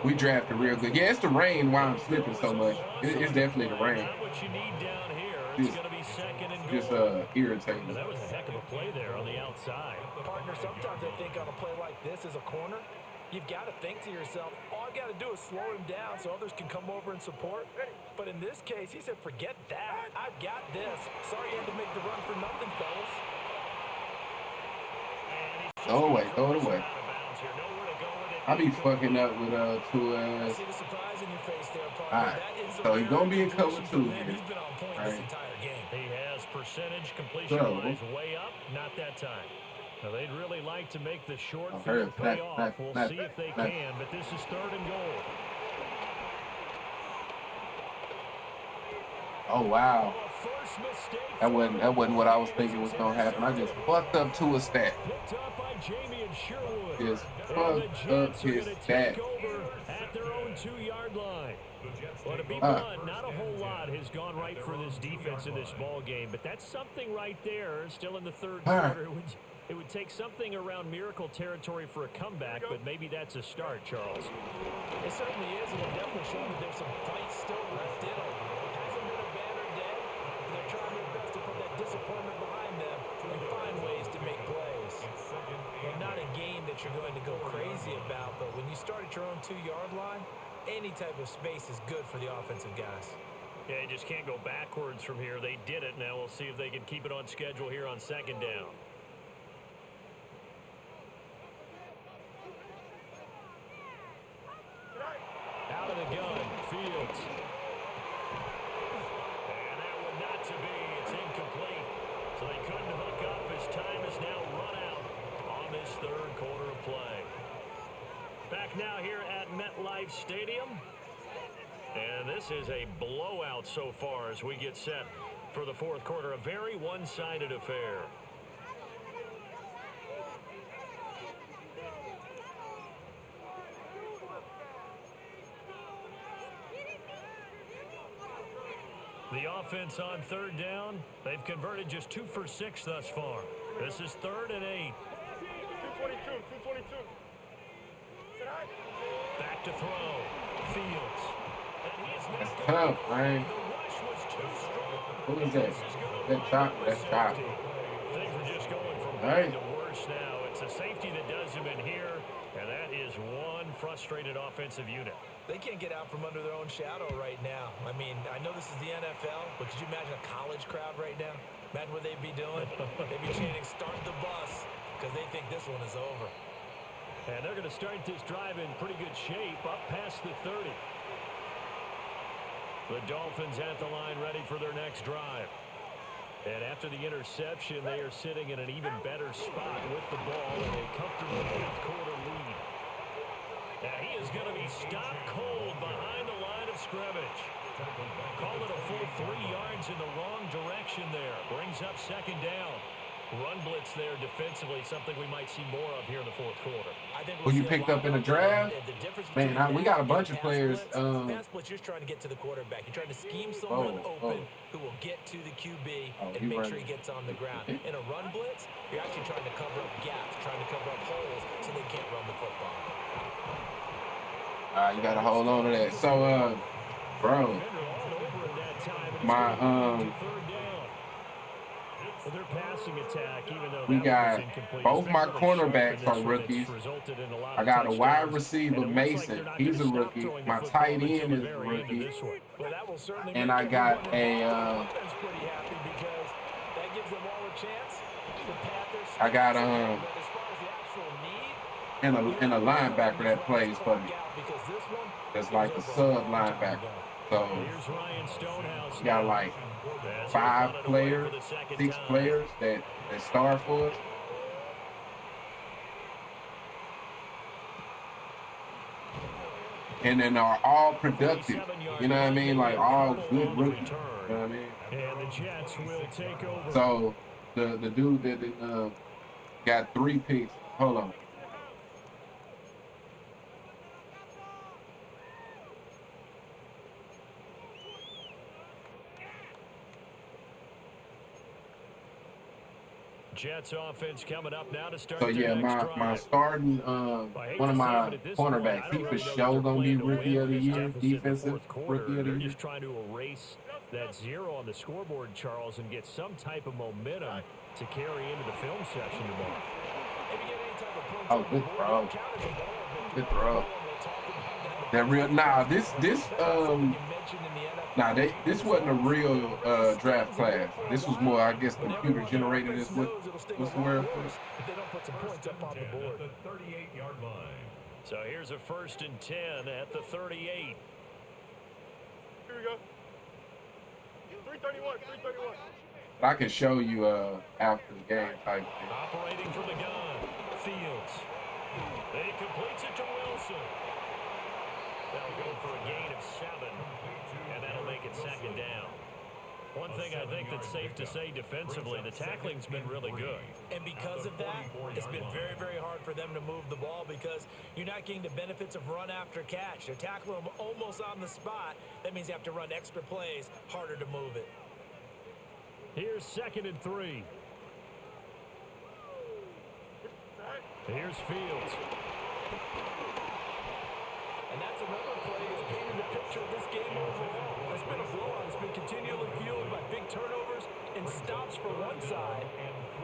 Speaker 1: we drafted real good. Yeah, it's the rain why I'm slipping so much. It's definitely the rain.
Speaker 2: Not what you need down here. It's
Speaker 1: Just-
Speaker 2: going to be 2nd and
Speaker 1: Just
Speaker 2: goal.
Speaker 1: irritating.
Speaker 2: And that was a heck of a play there on the outside.
Speaker 4: Partner, sometimes I think on a play like this as a corner, you've got to think to yourself, all I've got to do is slow him down so others can come over and support. But in this case, he said, forget that. I've got this. Sorry you had to make the run for nothing, fellas.
Speaker 1: Throw it away, throw it away.
Speaker 2: Out of bounds here. Nowhere to go with it.
Speaker 1: I be fucking up with two
Speaker 4: I see the surprise in your face there, partner.
Speaker 1: Alright,
Speaker 4: That is
Speaker 1: so he's gonna be in cover
Speaker 4: position
Speaker 1: two
Speaker 4: for him.
Speaker 1: here.
Speaker 4: He's been on point this
Speaker 1: Alright.
Speaker 4: entire game.
Speaker 2: He has percentage, completion-wise, way up. Not that time. Now, they'd really like to make the short field pay off. We'll see if they can, but this is 3rd and goal.
Speaker 1: Oh, wow. That wasn't what I was thinking was going to happen. I just fucked up to a stat. Just fucked up his stat.
Speaker 2: At their own 2-yard line. Well, to be blunt, not a whole lot has gone right for this defense in this ball game, but that's something right there. Still in the 3rd quarter. It would take something around miracle territory for a comeback, but maybe that's a start, Charles.
Speaker 4: It certainly is, and they're definitely showing that there's some fight still left in them. It hasn't been a banner day, but they're trying their best to put that disappointment behind them and find ways to make plays. And not a game that you're going to go crazy about, but when you start at your own 2-yard line, any type of space is good for the offensive guys.
Speaker 2: Yeah, you just can't go backwards from here. They did it. Now we'll see if they can keep it on schedule here on 2nd down. Out of the gun, Fields. And that would not to be. It's incomplete. So they couldn't hook up as time is now run out on this 3rd quarter of play. Back now here at MetLife Stadium. And this is a blowout so far as we get set for the 4th quarter. A very one-sided affair. The offense on 3rd down, they've converted just 2 for 6 thus far. This is 3rd and 8.
Speaker 5: 222.
Speaker 2: Back to throw. Fields. And he is
Speaker 1: That's
Speaker 2: knocked
Speaker 1: tough,
Speaker 2: out.
Speaker 1: man.
Speaker 2: The rush was too strong.
Speaker 1: Who is that? That chop. That's chop.
Speaker 2: Things are just going from
Speaker 1: Right.
Speaker 2: bad to worse now. It's a safety that does him in here, and that is one frustrated offensive unit.
Speaker 4: They can't get out from under their own shadow right now. I mean, I know this is the NFL, but could you imagine a college crowd right now? Imagine what they'd be doing. They'd be chanting, "Start the bus," because they think this one is over.
Speaker 2: And they're going to start this drive in pretty good shape, up past the 30. The Dolphins at the line, ready for their next drive. And after the interception, they are sitting in an even better spot with the ball in a comfortable 5th quarter lead. Now he is going to be stopped cold behind the line of scrimmage. Call it a full 3 yards in the wrong direction there. Brings up 2nd down. Run blitz there defensively, something we might see more of here in the 4th quarter.
Speaker 4: I think
Speaker 1: Who you picked up in the draft? Man, we got a bunch of players.
Speaker 4: Pass blitz, you're trying to get to the quarterback. You're trying to scheme someone open who will get to the QB and make sure he gets on the ground. In a run blitz, you're actually trying to cover up gaps, trying to cover up holes so they can't run the football.
Speaker 1: You got to hold on to that. So, bro, my
Speaker 2: their passing attack, even though
Speaker 1: we got both my cornerbacks are rookies. I got a wide receiver, Mason. He's a rookie. My tight end is a rookie. And I got a I got and a linebacker that plays for me. That's like a sub linebacker. So you got like 5 players, 6 players that start for us. And then are all productive. You know what I mean? Like all good rookies. You know what I mean?
Speaker 2: And the Jets will take over.
Speaker 1: So the dude that got 3 picks. Hold on.
Speaker 2: Jets offense coming up now to start.
Speaker 1: So yeah, my starting one of my cornerbacks, he for sure gonna be rookie of the year, defensive rookie of the year.
Speaker 2: Just trying to erase that 0 on the scoreboard, Charles, and get some type of momentum to carry into the film session tomorrow.
Speaker 1: Oh, good throw. Good throw. That real this wasn't a real draft class. This was more, I guess, computer generated. Is what's the word for it?
Speaker 4: They don't put some points up on the board.
Speaker 3: The 38-yard line.
Speaker 2: So here's a 1st and 10 at the 38.
Speaker 5: Here we go. 331.
Speaker 1: But I can show you after the game type thing.
Speaker 2: Operating from the gun, Fields. He completes it to Wilson. That'll go for a gain of 7, and that'll make it second down. One thing I think that's safe to say defensively, the tackling's been really good.
Speaker 4: And because of that, it's been very, very hard for them to move the ball because you're not getting the benefits of run after catch. They're tackling them almost on the spot. That means you have to run extra plays, harder to move it.
Speaker 2: Here's 2nd and 3. Here's Fields.
Speaker 4: And that's another play that's painted the picture of this game overall. It's been a blowout. It's been continually fueled by big turnovers and stops from one side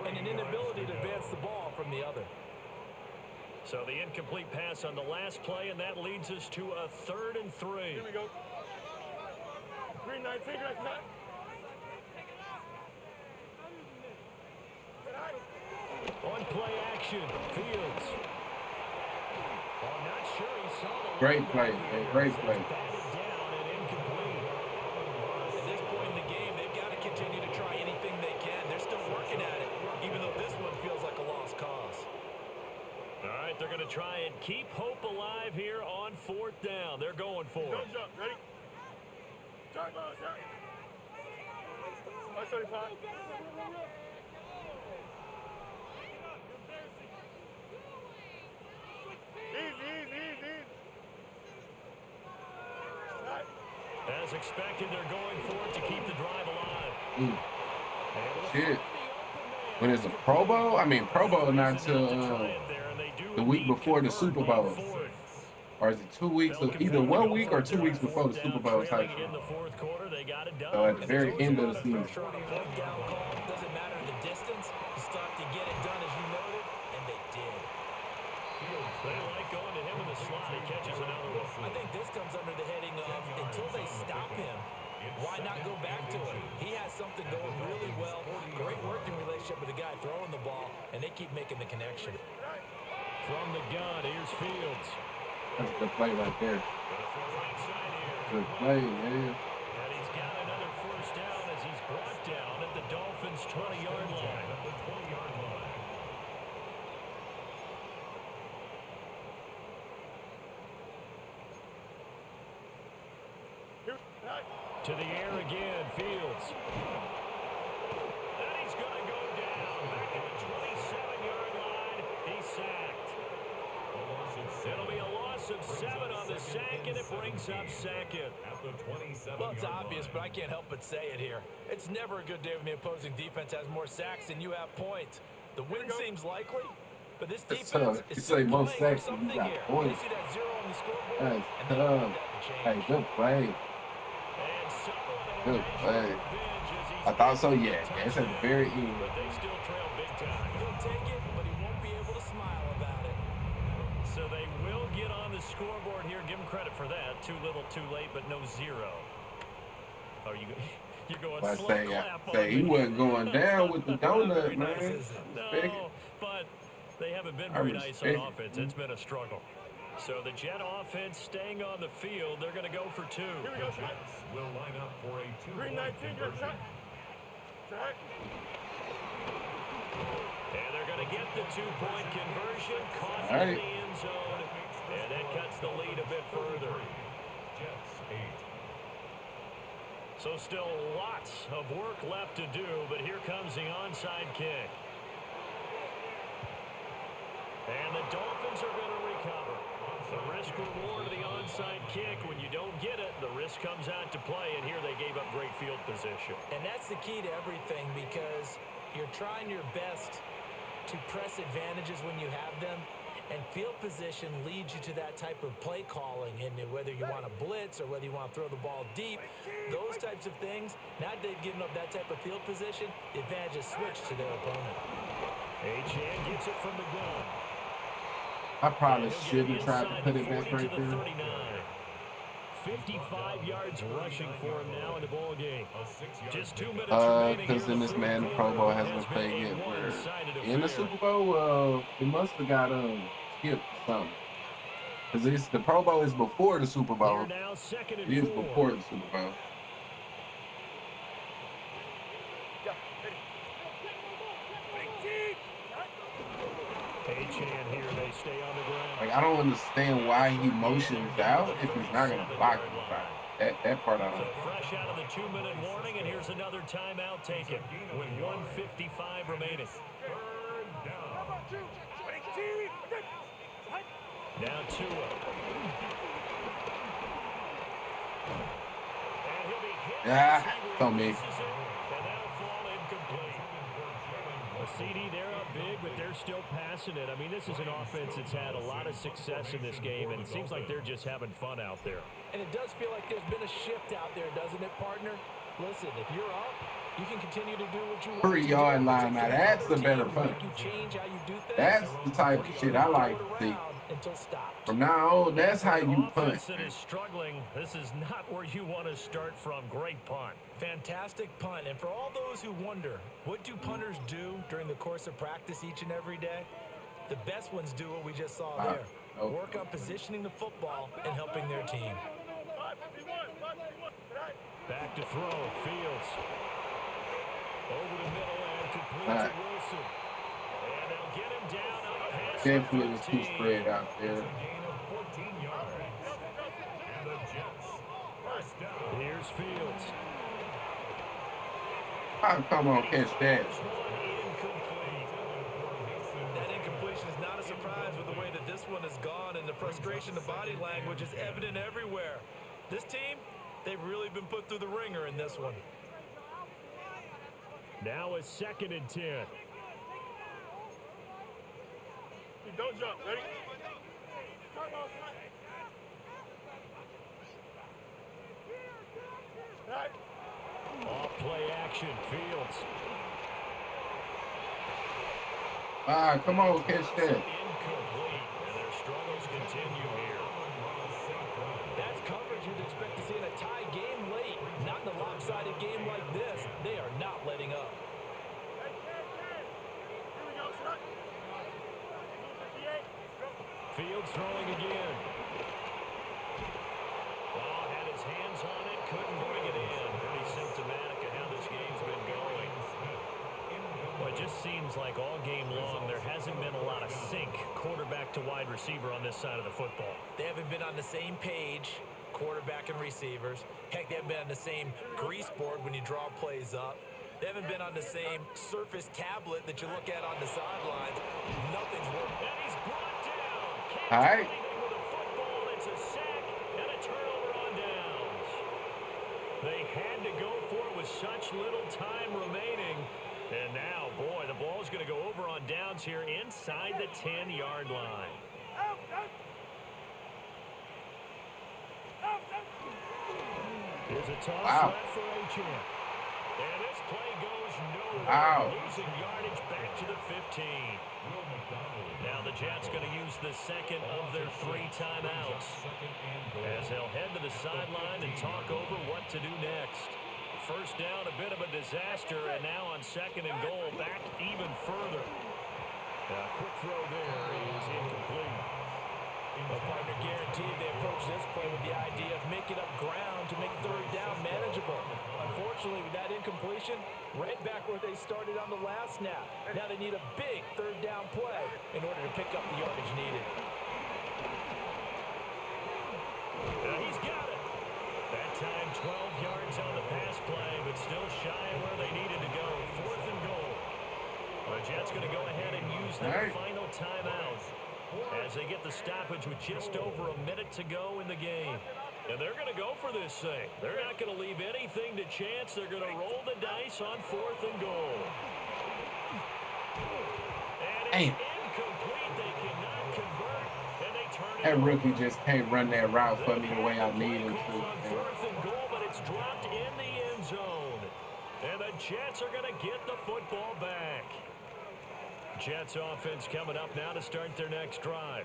Speaker 4: and an inability to advance the ball from the other.
Speaker 2: So the incomplete pass on the last play, and that leads us to a 3rd and 3.
Speaker 5: Here we go. Green 9, take it right side.
Speaker 2: On play action, Fields. I'm not sure he saw the
Speaker 1: Great play, man. Great play.
Speaker 2: batted down and incomplete.
Speaker 4: At this point in the game, they've got to continue to try anything they can. They're still working at it, even though this one feels like a lost cause.
Speaker 2: All right, they're going to try and keep hope alive here on 4th down. They're going for
Speaker 5: Don't
Speaker 2: it.
Speaker 5: jump. Ready? Shot, ball, shot. 175. Easy. Right.
Speaker 2: As expected, they're going for it to keep the drive alive.
Speaker 1: Shit. When it's a Pro Bowl? I mean, Pro Bowl not until the week before the Super Bowl. Or is it 2 weeks? Either 1 week or 2 weeks before the Super Bowl type thing. So at the very end of the season.
Speaker 4: Doesn't matter the distance. You still have to get it done as you noted, and they did.
Speaker 2: They like going to him in the slot. He catches another one.
Speaker 4: I think this comes under the heading of until they stop him, why not go back to him? He has something going really well. Great working relationship with the guy throwing the ball, and they keep making the connection.
Speaker 2: From the gun, here's Fields.
Speaker 1: That's a good play right there. Good play, man.
Speaker 2: And he's got another 1st down as he's brought down at the Dolphins' 20-yard line. To the air again, Fields. And he's going to go down back at the 27-yard line. He's sacked. It'll be a loss of 7 on the sack, and it brings up 2nd.
Speaker 4: Well, it's obvious, but I can't help but say it here. It's never a good day when the opposing defense has more sacks than you have points. The win seems likely, but this defense is still playing for something here. You see that 0 on the scoreboard?
Speaker 1: That's
Speaker 4: And they don't
Speaker 1: tough.
Speaker 4: want that to change.
Speaker 1: Hey, good play.
Speaker 2: And someone
Speaker 1: Good play.
Speaker 2: revenge as he's
Speaker 1: I thought so, yeah. It's at the very end.
Speaker 2: but they still trail big time.
Speaker 4: He'll take it, but he won't be able to smile about it.
Speaker 2: So they will get on the scoreboard here. Give them credit for that. Too little, too late, but no 0. Oh, you're going
Speaker 1: I
Speaker 2: slow
Speaker 1: say,
Speaker 2: clap
Speaker 1: say
Speaker 2: on
Speaker 1: he
Speaker 2: me.
Speaker 1: wasn't going down with the donut,
Speaker 4: Very nice,
Speaker 1: man.
Speaker 4: isn't it?
Speaker 1: Respect
Speaker 2: No,
Speaker 1: it.
Speaker 2: but they haven't been
Speaker 1: I
Speaker 2: very nice on
Speaker 1: respect it.
Speaker 2: offense. It's been a struggle. So the Jet offense staying on the field. They're going to go for 2.
Speaker 5: Here we go, shot.
Speaker 3: Will line up for a
Speaker 5: Green 9,
Speaker 3: two-point
Speaker 5: take it right
Speaker 3: conversion.
Speaker 5: side. Shot.
Speaker 2: And they're going to get the 2-point conversion. Caught
Speaker 1: All
Speaker 2: in
Speaker 1: right.
Speaker 2: the end zone. And that cuts the lead a bit further.
Speaker 3: Jets 8.
Speaker 2: So still lots of work left to do, but here comes the onside kick. And the Dolphins are going to recover. The risk-reward of the onside kick, when you don't get it, the risk comes out to play, and here they gave up great field position.
Speaker 4: And that's the key to everything because you're trying your best to press advantages when you have them, and field position leads you to that type of play calling. And whether you want to blitz or whether you want to throw the ball deep, those types of things, now that they've given up that type of field position, the advantage is switched to their opponent.
Speaker 2: Achane gets it from the gun.
Speaker 1: I probably
Speaker 2: And he'll
Speaker 1: should
Speaker 2: get
Speaker 1: have tried to
Speaker 2: inside
Speaker 1: put
Speaker 2: the
Speaker 1: it back
Speaker 2: 40
Speaker 1: right
Speaker 2: to the
Speaker 1: there.
Speaker 2: 39. 55 yards rushing for him now in the ball game. Just 2 minutes remaining.
Speaker 1: Because in this man, the Pro Bowl hasn't been played yet. Where in the Super Bowl, it must have got skipped or something. Because the Pro Bowl is before the Super Bowl.
Speaker 2: Here now, 2nd
Speaker 1: It
Speaker 2: and
Speaker 1: is
Speaker 2: 4.
Speaker 1: before the Super Bowl.
Speaker 5: Yeah, ready.
Speaker 2: stay on the ground.
Speaker 1: Like, I don't understand why he motions out if he's not going to block anybody. That part I don't
Speaker 2: So
Speaker 1: know.
Speaker 2: fresh out of the 2-minute warning, and here's another timeout taken with 1:55 remaining. Now Tua. And he'll be hit.
Speaker 1: It's on me.
Speaker 2: And that'll fall incomplete. A CD, they're up big, but they're still passing it. I mean, this is an offense that's had a lot of success in this game, and it seems like they're just having fun out there.
Speaker 4: And it does feel like there's been a shift out there, doesn't it, partner? Listen, if you're up, you can continue to do what you want.
Speaker 1: 3-yard line. Now, that's a better punt.
Speaker 4: You change how you do things.
Speaker 1: That's the type of shit I like to see.
Speaker 4: Until stopped.
Speaker 1: From now on, that's how you punt.
Speaker 2: Offense that is struggling. This is not where you want to start from. Great punt.
Speaker 4: Fantastic punt. And for all those who wonder, what do punters do during the course of practice each and every day? The best ones do what we just saw there. Work on positioning the football and helping their team.
Speaker 2: Back to throw. Fields. Over the middle and complete to Wilson. And they'll get him down on pass.
Speaker 1: Definitely was too spread out there.
Speaker 2: Here's Fields.
Speaker 1: Oh, come on, catch that.
Speaker 4: That incompletion is not a surprise with the way that this one has gone, and the frustration, the body language is evident everywhere. This team, they've really been put through the ringer in this one.
Speaker 2: Now a 2nd and 10.
Speaker 5: Don't jump. Ready? Right.
Speaker 2: Off play action. Fields.
Speaker 1: Come on, catch that.
Speaker 2: Incomplete. And their struggles continue here.
Speaker 4: That's coverage you'd expect to see in a tie game late. Not in a lopsided game like this. They are not letting up.
Speaker 2: Fields throwing again. Oh, had his hands on it, couldn't bring it in. Pretty symptomatic of how this game's been going. Well, it just seems like all game long there hasn't been a lot of sync quarterback to wide receiver on this side of the football.
Speaker 4: They haven't been on the same page, quarterback and receivers. Heck, they haven't been on the same grease board when you draw plays up. They haven't been on the same surface tablet that you look at on the sidelines. Nothing's worked.
Speaker 2: And he's brought down.
Speaker 1: All right.
Speaker 2: With a football, it's a sack and a turnover on downs. They had to go for it with such little time remaining. And now, boy, the ball's going to go over on downs here inside the 10-yard line. Here's a toss left for Achane. And this play goes nowhere. Losing yardage back to the 15. Now the Jets going to use the second of their 3 timeouts as they'll head to the sideline and talk over what to do next. First down, a bit of a disaster, and now on 2nd and goal, back even further. Quick throw there is incomplete.
Speaker 4: A partner guaranteed they approach this play with the idea of making up ground to make 3rd down manageable. Unfortunately, with that incompletion, right back where they started on the last snap. Now they need a big 3rd down play in order to pick up the yardage needed.
Speaker 2: He's got it. That time 12 yards on the pass play, but still shy of where they needed to go. 4th and goal. The Jets going to go ahead and use their final timeout as they get the stoppage with just over a minute to go in the game. And they're going to go for this thing. They're not going to leave anything to chance. They're going to roll the dice on 4th and goal. And it's incomplete. They cannot convert. And they turn it
Speaker 1: That rookie just can't run that route for me the way I need him to.
Speaker 2: on 4th and goal, but it's dropped in the end zone. And the Jets are going to get the football back. Jets offense coming up now to start their next drive.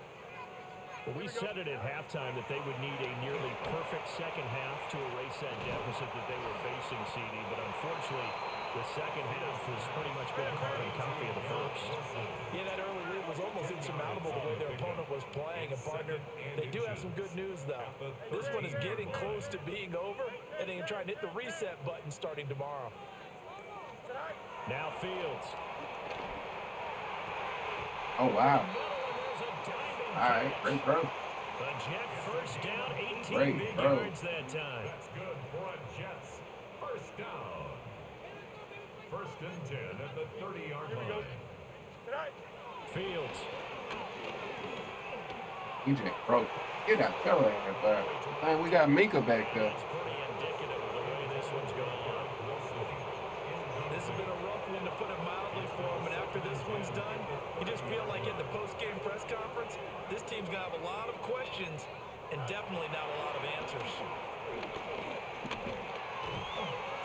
Speaker 2: Well, we said it at halftime that they would need a nearly perfect second half to erase that deficit that they were facing, CD. But unfortunately, the second half has pretty much been a carbon copy of the first.
Speaker 4: Yeah, that early lead was almost insurmountable the way their opponent was playing. And, partner, they do have some good news, though. This one is getting close to being over, and they can try and hit the reset button starting tomorrow.
Speaker 2: Now Fields.
Speaker 1: Oh, wow.
Speaker 2: There's a diamond
Speaker 1: All right, great throw.
Speaker 2: A Jet first down, 18
Speaker 1: Great
Speaker 2: big
Speaker 1: throw.
Speaker 2: yards that time.
Speaker 3: That's good for a Jets first down. First and 10 at the 30-yard line.
Speaker 5: Tonight.
Speaker 2: Fields.
Speaker 1: EJ broke. Get out your ass, but man, we got Minka back there.
Speaker 2: That's pretty indicative of the way this one's going.
Speaker 4: This has been a rough one, to put it mildly, for him. And after this one's done, you just feel like in the post-game press conference, this team's going to have a lot of questions and definitely not a lot of answers.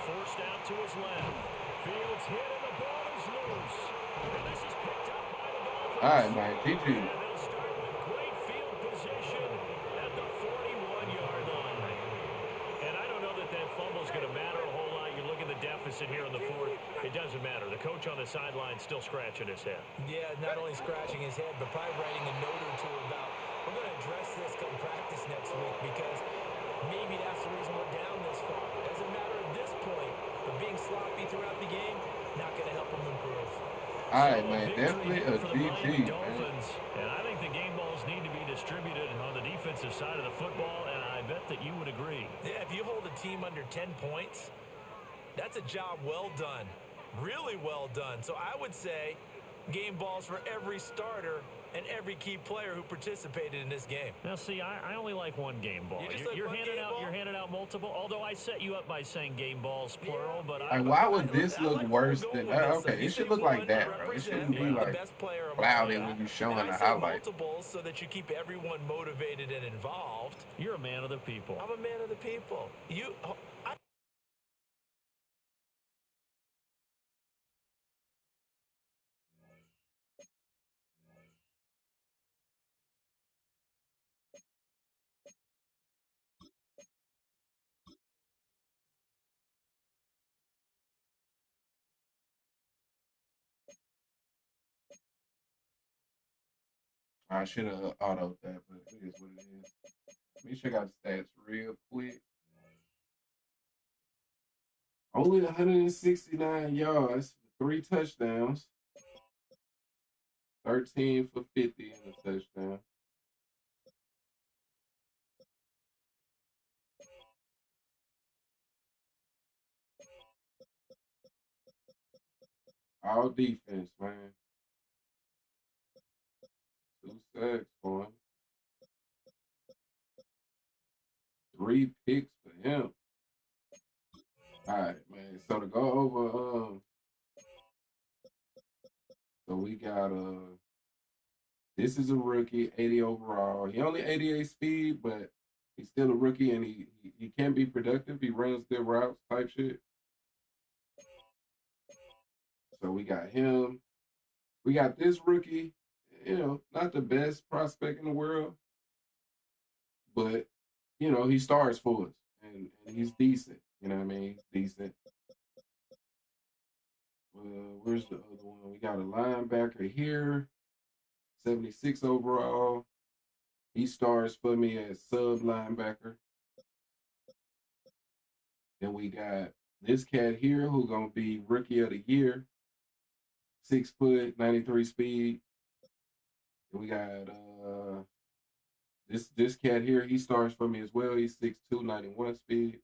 Speaker 2: Forced out to his left. Fields hit and the ball is loose. And this is picked up by the Dolphins.
Speaker 1: All right, man. GG.
Speaker 2: And they'll start with great field position at the 41-yard line. And I don't know that fumble's going to matter a whole lot. You look at the deficit here in the fourth. It doesn't matter. The coach on the sideline still scratching his head.
Speaker 4: Yeah, not only scratching his head, but probably writing a note or two about, we're going to address this come practice next week, because maybe that's the reason we're down this far. Doesn't matter at this point, but being sloppy throughout the game, not going to help him improve.
Speaker 1: All right, man. Definitely a GG, man.
Speaker 2: Dolphins. And I think the game balls need to be distributed on the defensive side of the football, and I bet that you would agree.
Speaker 4: Yeah, if you hold a team under 10 points, that's a job well done. Really well done. So I would say game balls for every starter and every key player who participated in this game.
Speaker 2: Now, see, I only like one game ball. You're handing out multiple. Although I set you up by saying game balls plural, but
Speaker 1: why would this look worse than? Okay, it should look like that, bro. It shouldn't be like cloudy when you're showing the highlights.
Speaker 4: Multiples so that you keep everyone motivated and involved.
Speaker 2: You're a man of the people.
Speaker 4: I'm a man of the people.
Speaker 1: I should have autoed that, but it is what it is. Let me check out the stats real quick. Only 169 yards, 3 touchdowns, 13 for 50 in the touchdown. All defense, man. 2 sacks for him. 3 picks for him. All right, man. So to go over, so we got this is a rookie, 80 overall. He only 88 speed, but he's still a rookie, and he can be productive. He runs good routes, type shit. So we got him. We got this rookie. You know, not the best prospect in the world, but you know, he starts for us, and he's decent. You know what I mean? Decent. Where's the other one? We got a linebacker here, 76 overall. He starts for me as sub linebacker. Then we got this cat here who gonna be rookie of the year, 6 foot, 93 speed. Then we got this cat here. He starts for me as well. He's 6'2", 91 speed.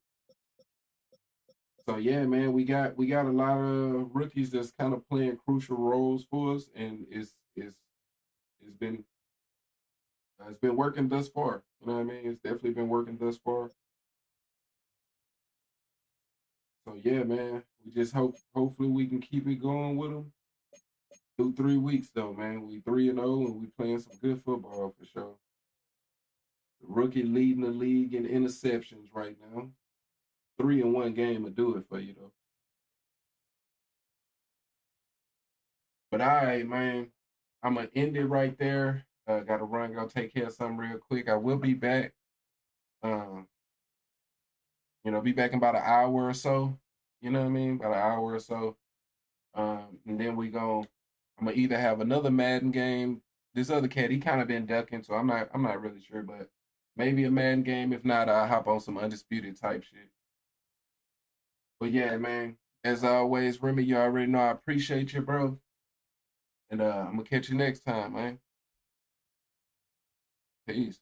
Speaker 1: So yeah, man, we got a lot of rookies that's kind of playing crucial roles for us, and it's been working thus far. You know what I mean? It's definitely been working thus far. So yeah, man, we just hopefully we can keep it going with them through 3 weeks though, man. We 3-0 and we playing some good football for sure. The rookie leading the league in interceptions right now. 3 in one game will do it for you though. But all right, man, I'm gonna end it right there. Gotta run, go take care of something real quick. I will be back. Be back in about an hour or so. You know what I mean? About an hour or so. And then I'm gonna either have another Madden game. This other cat, he kind of been ducking, so I'm not really sure, but maybe a Madden game. If not, I'll hop on some Undisputed type shit. But yeah, man, as always, Remy, you already know I appreciate you, bro. And I'm gonna catch you next time, man. Peace.